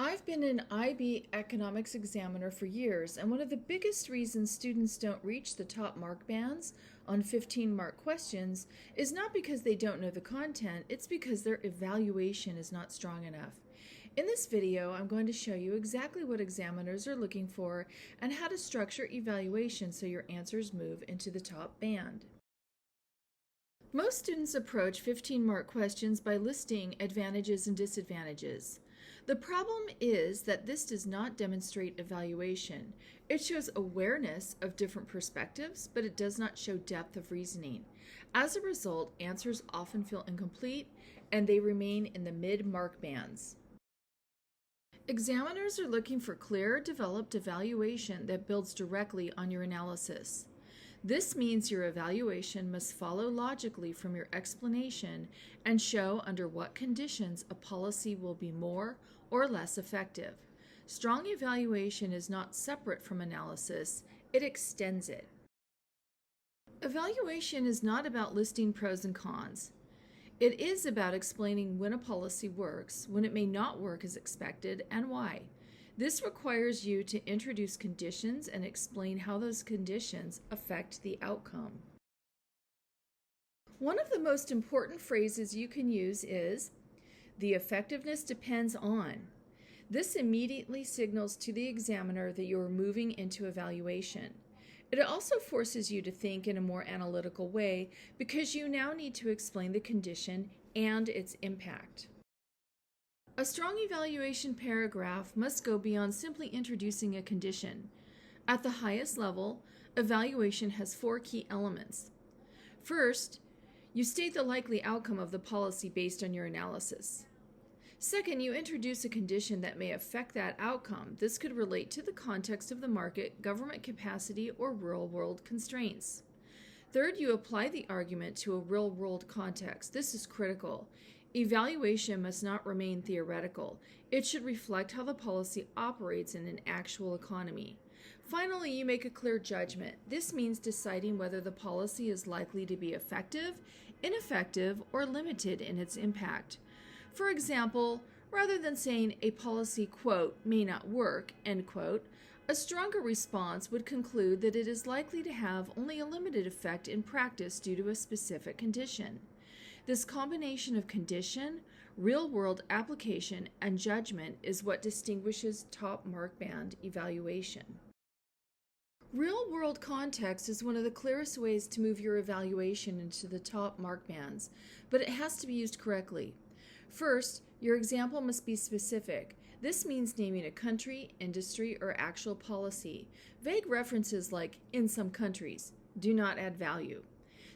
I've been an IB economics examiner for years, and one of the biggest reasons students don't reach the top mark bands on 15-mark questions is not because they don't know the content, it's because their evaluation is not strong enough. In this video, I'm going to show you exactly what examiners are looking for and how to structure evaluation so your answers move into the top band. Most students approach 15-mark questions by listing advantages and disadvantages. The problem is that this does not demonstrate evaluation. It shows awareness of different perspectives, but it does not show depth of reasoning. As a result, answers often feel incomplete and they remain in the mid-mark bands. Examiners are looking for clear, developed evaluation that builds directly on your analysis. This means your evaluation must follow logically from your explanation and show under what conditions a policy will be more or less effective. Strong evaluation is not separate from analysis, it extends it. Evaluation is not about listing pros and cons. It is about explaining when a policy works, when it may not work as expected, and why. This requires you to introduce conditions and explain how those conditions affect the outcome. One of the most important phrases you can use is, "The effectiveness depends on." This immediately signals to the examiner that you are moving into evaluation. It also forces you to think in a more analytical way because you now need to explain the condition and its impact. A strong evaluation paragraph must go beyond simply introducing a condition. At the highest level, evaluation has 4 key elements. First, you state the likely outcome of the policy based on your analysis. Second, you introduce a condition that may affect that outcome. This could relate to the context of the market, government capacity, or real-world constraints. Third, you apply the argument to a real-world context. This is critical. Evaluation must not remain theoretical. It should reflect how the policy operates in an actual economy. Finally, you make a clear judgment. This means deciding whether the policy is likely to be effective, ineffective, or limited in its impact. For example, rather than saying a policy, quote, may not work, end quote, a stronger response would conclude that it is likely to have only a limited effect in practice due to a specific condition. This combination of condition, real-world application, and judgment is what distinguishes top mark band evaluation. Real-world context is one of the clearest ways to move your evaluation into the top mark bands, but it has to be used correctly. First, your example must be specific. This means naming a country, industry, or actual policy. Vague references like "in some countries" do not add value.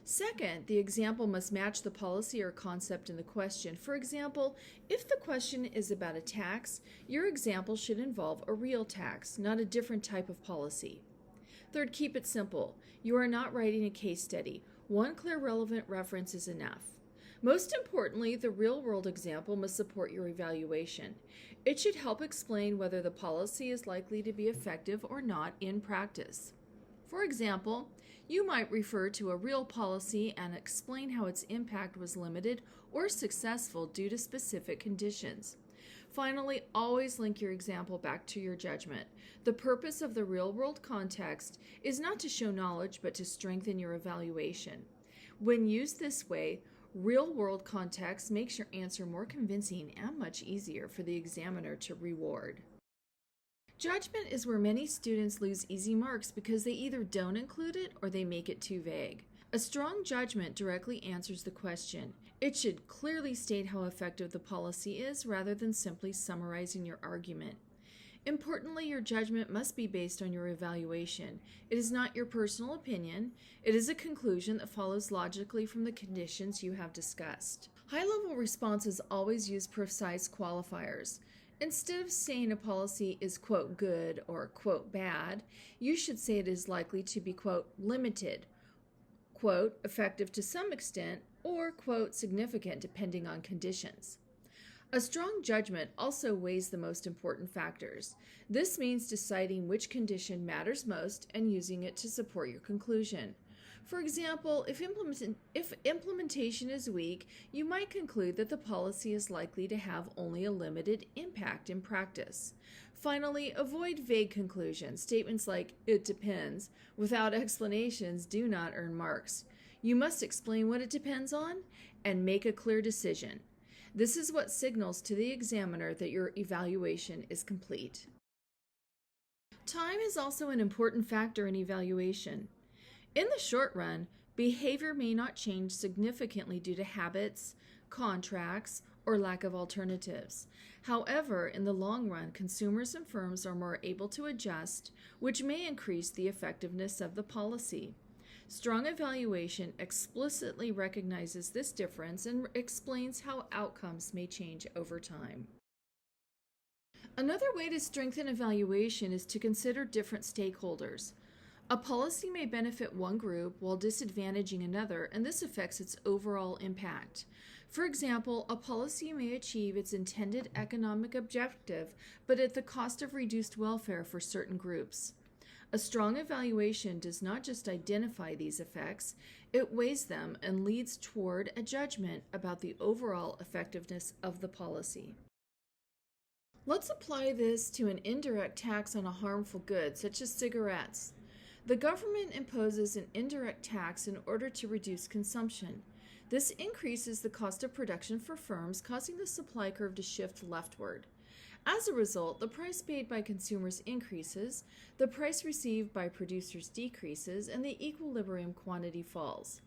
Second, the example must match the policy or concept in the question. For example, if the question is about a tax, your example should involve a real tax, not a different type of policy. Third, keep it simple. You are not writing a case study. One clear relevant reference is enough. Most importantly, the real-world example must support your evaluation. It should help explain whether the policy is likely to be effective or not in practice. For example, you might refer to a real policy and explain how its impact was limited or successful due to specific conditions. Finally, always link your example back to your judgment. The purpose of the real-world context is not to show knowledge, but to strengthen your evaluation. When used this way, real-world context makes your answer more convincing and much easier for the examiner to reward. Judgment is where many students lose easy marks because they either don't include it or they make it too vague. A strong judgment directly answers the question. It should clearly state how effective the policy is rather than simply summarizing your argument. Importantly, your judgment must be based on your evaluation. It is not your personal opinion. It is a conclusion that follows logically from the conditions you have discussed. High-level responses always use precise qualifiers. Instead of saying a policy is, quote, good or, quote, bad, you should say it is likely to be, quote, limited, quote, effective to some extent, or, quote, significant depending on conditions. A strong judgment also weighs the most important factors. This means deciding which condition matters most and using it to support your conclusion. For example, if implementation is weak, you might conclude that the policy is likely to have only a limited impact in practice. Finally, avoid vague conclusions. Statements like, "it depends," without explanations do not earn marks. You must explain what it depends on and make a clear decision. This is what signals to the examiner that your evaluation is complete. Time is also an important factor in evaluation. In the short run, behavior may not change significantly due to habits, contracts, or lack of alternatives. However, in the long run, consumers and firms are more able to adjust, which may increase the effectiveness of the policy. Strong evaluation explicitly recognizes this difference and explains how outcomes may change over time. Another way to strengthen evaluation is to consider different stakeholders. A policy may benefit one group while disadvantaging another, and this affects its overall impact. For example, a policy may achieve its intended economic objective, but at the cost of reduced welfare for certain groups. A strong evaluation does not just identify these effects, it weighs them and leads toward a judgment about the overall effectiveness of the policy. Let's apply this to an indirect tax on a harmful good, such as cigarettes. The government imposes an indirect tax in order to reduce consumption. This increases the cost of production for firms, causing the supply curve to shift leftward. As a result, the price paid by consumers increases, the price received by producers decreases, and the equilibrium quantity falls.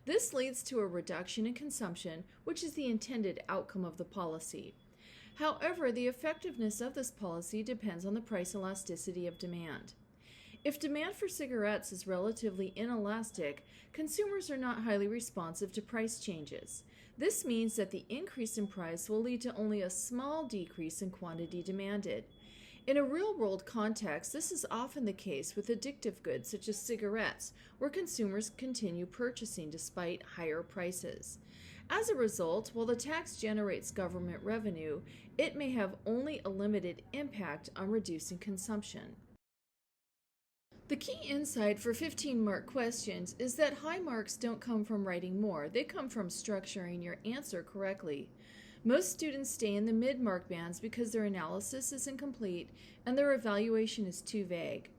This leads to a reduction in consumption, which is the intended outcome of the policy. However, the effectiveness of this policy depends on the price elasticity of demand. If demand for cigarettes is relatively inelastic, consumers are not highly responsive to price changes. This means that the increase in price will lead to only a small decrease in quantity demanded. In a real-world context, this is often the case with addictive goods such as cigarettes, where consumers continue purchasing despite higher prices. As a result, while the tax generates government revenue, it may have only a limited impact on reducing consumption. The key insight for 15-mark questions is that high marks don't come from writing more, they come from structuring your answer correctly. Most students stay in the mid-mark bands because their analysis is incomplete and their evaluation is too vague.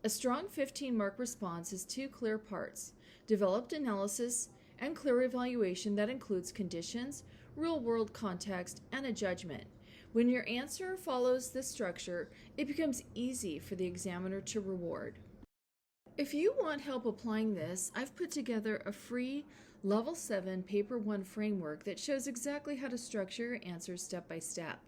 A strong 15-mark response has two clear parts: developed analysis and clear evaluation that includes conditions, real-world context, and a judgment. When your answer follows this structure, it becomes easy for the examiner to reward. If you want help applying this, I've put together a free Level 7 Paper 1 framework that shows exactly how to structure your answers step by step.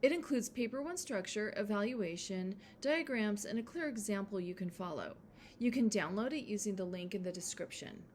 It includes Paper 1 structure, evaluation, diagrams, and a clear example you can follow. You can download it using the link in the description.